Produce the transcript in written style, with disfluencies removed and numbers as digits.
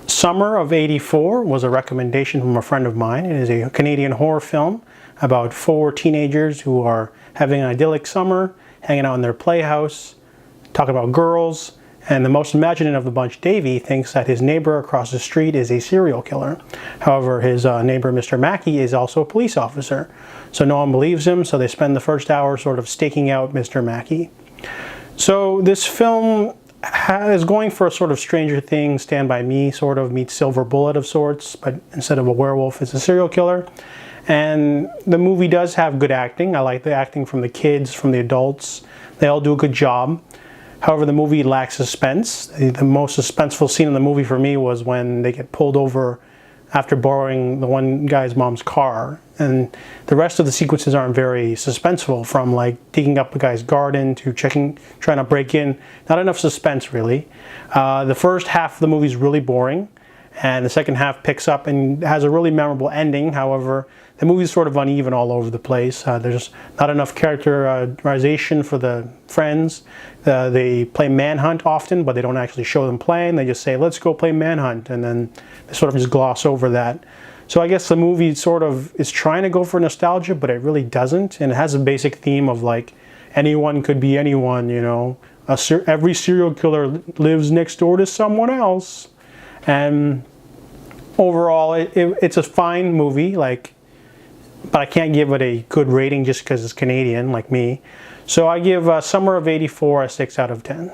Summer of '84 was a recommendation from a friend of mine. It is a Canadian horror film about 4 teenagers who are having an idyllic summer, hanging out in their playhouse, talking about girls, and the most imaginative of the bunch, Davey, thinks that his neighbor across the street is a serial killer. However, his neighbor, Mr. Mackey, is also a police officer. So no one believes him, so they spend the first hour sort of staking out Mr. Mackey. So this film is going for a sort of Stranger Things, Stand By Me sort of meets Silver Bullet of sorts, but instead of a werewolf, it's a serial killer. And the movie does have good acting. I like the acting from the kids, from the adults. They all do a good job. However, the movie lacks suspense. The most suspenseful scene in the movie for me was when they get pulled over after borrowing the one guy's mom's car. And the rest of the sequences aren't very suspenseful, from like digging up a guy's garden to trying to break in. Not enough suspense, really. The first half of the movie is really boring, and the second half picks up and has a really memorable ending. However, the movie is sort of uneven all over the place. There's not enough characterization for the friends. They play manhunt often, but they don't actually show them playing. They just say, let's go play manhunt, and then they sort of just gloss over that. So I guess the movie sort of is trying to go for nostalgia, but it really doesn't. And it has a basic theme of like, anyone could be anyone, you know. Every serial killer lives next door to someone else. And overall, it's a fine movie, like, but I can't give it a good rating just because it's Canadian, like me. So I give Summer of '84 a 6 out of 10.